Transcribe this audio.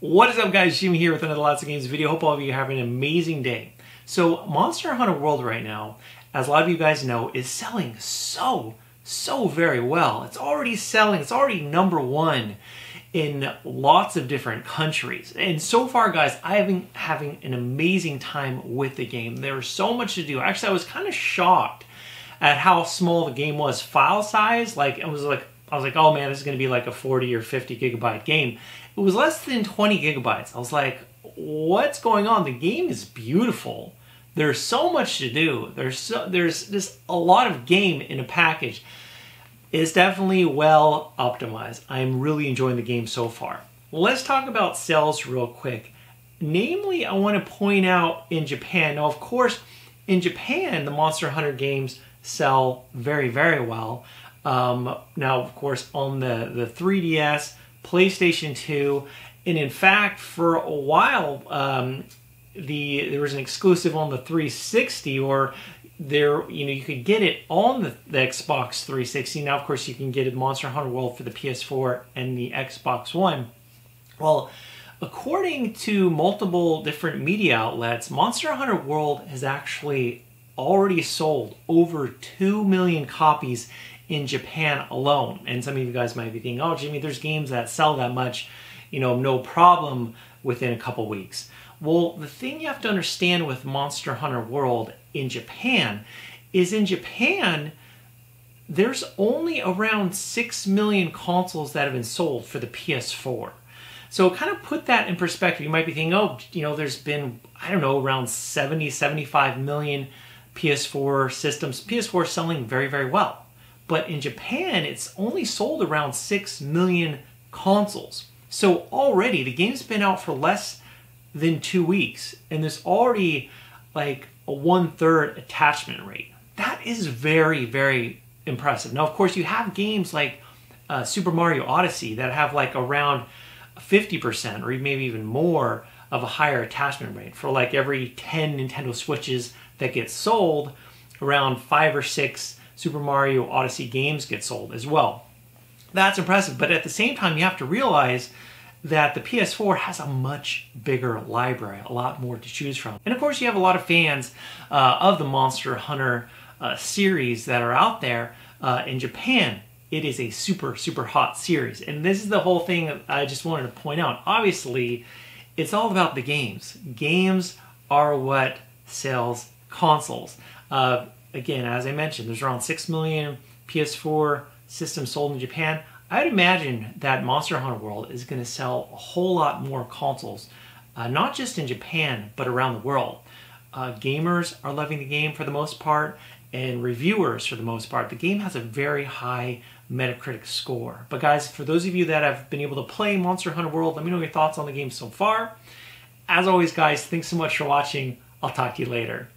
What is up, guys? Jimmy here with another Lots of Games video. Hope all of you are having an amazing day. So Monster Hunter World right now, as a lot of you guys know, is selling so very well. It's already selling. It's already #1 in lots of different countries. And so far, guys, I have been having an amazing time with the game. There's so much to do. Actually, I was kind of shocked at how small the game was file size. I was like, oh man, this is going to be like a 40 or 50 gigabyte game. It was less than 20 gigabytes. I was like, what's going on? The game is beautiful. There's so much to do. There's just a lot of game in a package. It's definitely well optimized. I'm really enjoying the game so far. Let's talk about sales real quick. Namely, I want to point out in Japan. Now, of course, in Japan, the Monster Hunter games sell very well. Now, of course, on the 3DS, PlayStation 2, and in fact, for a while, there was an exclusive on the 360, or you could get it on the Xbox 360. Now, of course, you can get it Monster Hunter World for the PS4 and the Xbox One. Well, according to multiple different media outlets, Monster Hunter World has actually already sold over 2 million copies in Japan alone. And some of you guys might be thinking, oh, Jimmy, there's games that sell that much, no problem within a couple weeks. Well, the thing you have to understand with Monster Hunter World in Japan is there's only around 6 million consoles that have been sold for the PS4. So kind of put that in perspective. You might be thinking, oh, there's been, I don't know, around 70, 75 million PS4 systems. PS4 selling very well. But in Japan, it's only sold around 6 million consoles. So already, the game's been out for less than 2 weeks, and there's already like a 1/3 attachment rate. That is very impressive. Now, of course, you have games like Super Mario Odyssey that have like around 50% or maybe even more of a higher attachment rate. For like every 10 Nintendo Switches that get sold, around 5 or 6 Super Mario Odyssey games get sold as well. That's impressive, but at the same time, you have to realize that the PS4 has a much bigger library, a lot more to choose from. And of course, you have a lot of fans of the Monster Hunter series that are out there in Japan. It is a super hot series. And this is the whole thing that I just wanted to point out. Obviously, it's all about the games. Games are what sells consoles. Again, as I mentioned, there's around 6 million PS4 systems sold in Japan. I'd imagine that Monster Hunter World is going to sell a whole lot more consoles, not just in Japan, but around the world. Gamers are loving the game for the most part, and reviewers for the most part. The game has a very high Metacritic score. But guys, for those of you that have been able to play Monster Hunter World, let me know your thoughts on the game so far. As always, guys, thanks so much for watching. I'll talk to you later.